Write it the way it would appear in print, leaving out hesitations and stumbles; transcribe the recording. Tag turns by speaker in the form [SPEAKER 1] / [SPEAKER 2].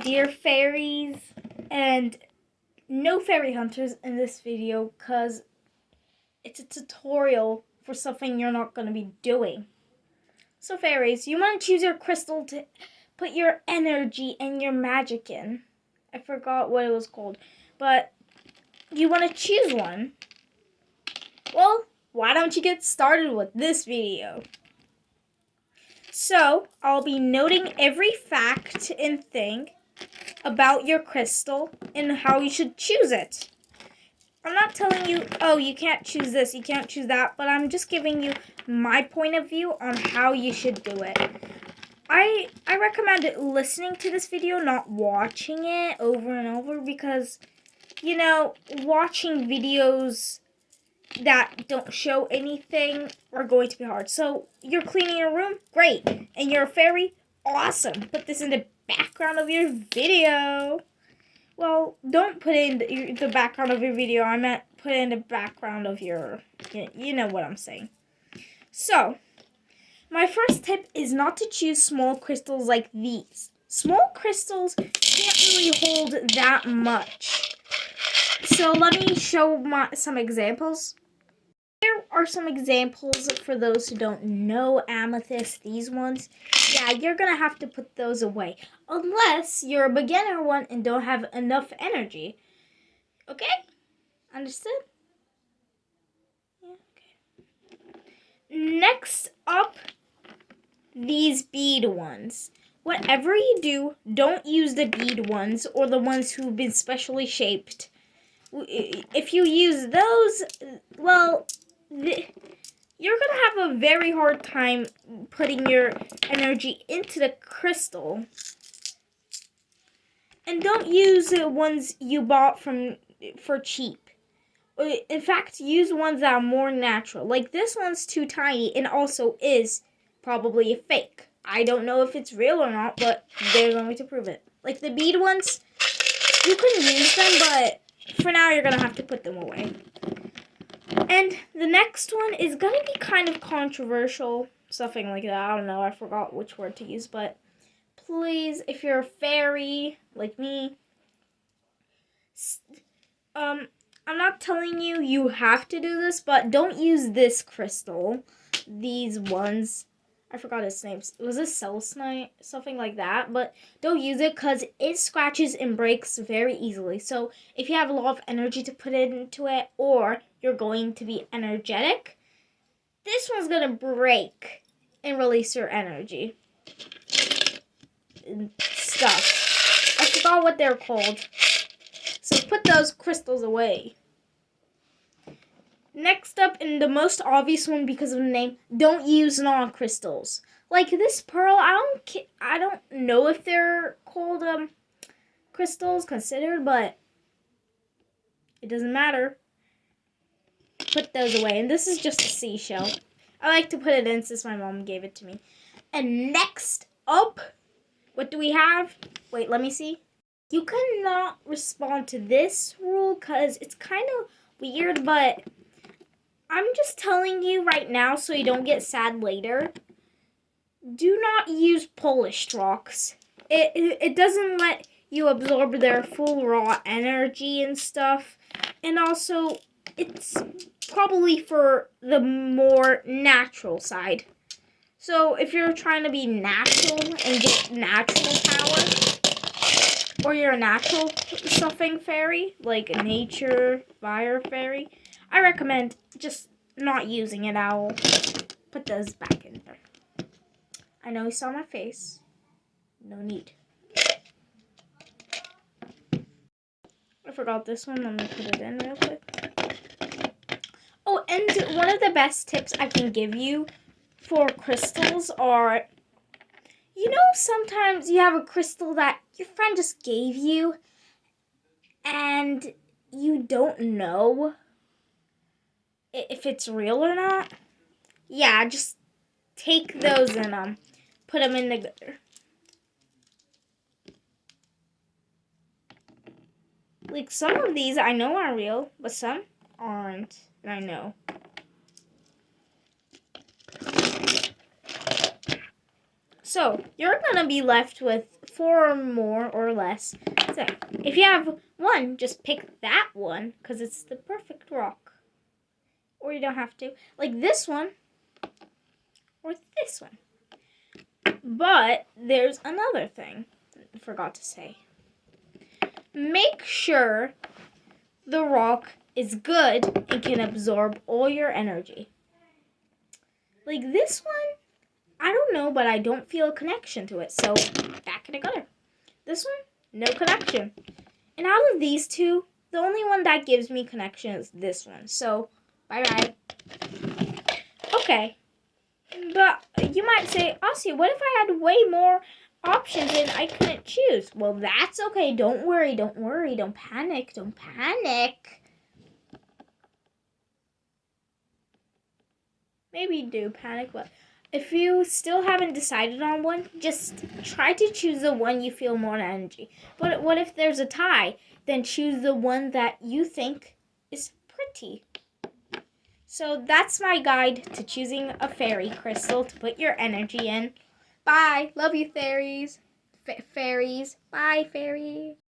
[SPEAKER 1] Dear fairies, and no fairy hunters in this video because it's a tutorial for something you're not going to be doing. So fairies, you want to choose your crystal to put your energy and your magic in. I forgot what it was called, but you want to choose one. Well, why don't you get started with this video? So, I'll be noting every fact and thing about your crystal and how you should choose it. I'm not telling you, oh, you can't choose this, you can't choose that, but I'm just giving you my point of view on how you should do it. I recommend listening to this video, not watching it over and over, because, you know, watching videos that don't show anything are going to be hard. So, you're cleaning your room? Great. And you're a fairy? Awesome. Put this in the background of your video. Well, don't put it in the background of your video. I meant put it in the background of your, you know what I'm saying. So, my first tip is not to choose small crystals like these. Small crystals can't really hold that much. So, let me show some examples. Here are some examples for those who don't know amethyst, these ones. Yeah, you're going to have to put those away. Unless you're a beginner one and don't have enough energy. Okay? Understood? Yeah, okay. Next up, these bead ones. Whatever you do, don't use the bead ones or the ones who've been specially shaped. If you use those, well, you're going to have a very hard time putting your energy into the crystal. And don't use the ones you bought for cheap. In fact, use ones that are more natural. Like this one's too tiny and also is probably a fake. I don't know if it's real or not, but they're going to prove it. Like the bead ones, you can use them, but for now you're going to have to put them away. And the next one is going to be kind of controversial. Something like that. I don't know. I forgot which word to use. But please, if you're a fairy like me, I'm not telling you have to do this. But don't use this crystal. These ones. I forgot its name. Was it Celestine? Something like that. But don't use it because it scratches and breaks very easily. So if you have a lot of energy to put into it, or you're going to be energetic, this one's going to break and release your energy. And stuff. I forgot what they're called. So put those crystals away. Next up, and the most obvious one because of the name, don't use non-crystals. Like this pearl, I don't know if they're called crystals considered, but it doesn't matter. Put those away. And this is just a seashell. I like to put it in since my mom gave it to me. And next up, what do we have? Wait, let me see. You cannot respond to this rule because it's kind of weird, but I'm just telling you right now so you don't get sad later. Do not use polished rocks. It doesn't let you absorb their full raw energy and stuff. And also, it's probably for the more natural side. So if you're trying to be natural and get natural power, or you're a natural something fairy, like a nature fire fairy, I recommend just not using it. I'll put those back in there. I know you saw my face. No need. I forgot this one. I'm going to put it in real quick. Oh, and one of the best tips I can give you for crystals are, you know, sometimes you have a crystal that your friend just gave you and you don't know if it's real or not. Yeah, just take those and put them in the gutter. Like some of these I know are real, but some aren't, and I know. So, you're going to be left with 4 or more or less. So if you have one, just pick that one because it's the perfect rock. Or you don't have to. Like this one or this one. But there's another thing I forgot to say. Make sure the rock is good and can absorb all your energy. Like this one, I don't know, but I don't feel a connection to it. So back in the gutter. This one, no connection. And out of these two, the only one that gives me connection is this one. So bye-bye. Okay. But you might say, Aussie, what if I had way more options and I couldn't choose? Well, that's okay. Don't worry. Don't worry. Don't panic. Don't panic. Maybe do panic, but if you still haven't decided on one, just try to choose the one you feel more energy. But what if there's a tie? Then choose the one that you think is pretty. So that's my guide to choosing a fairy crystal to put your energy in. Bye. Love you, fairies. Fairies. Bye, fairies.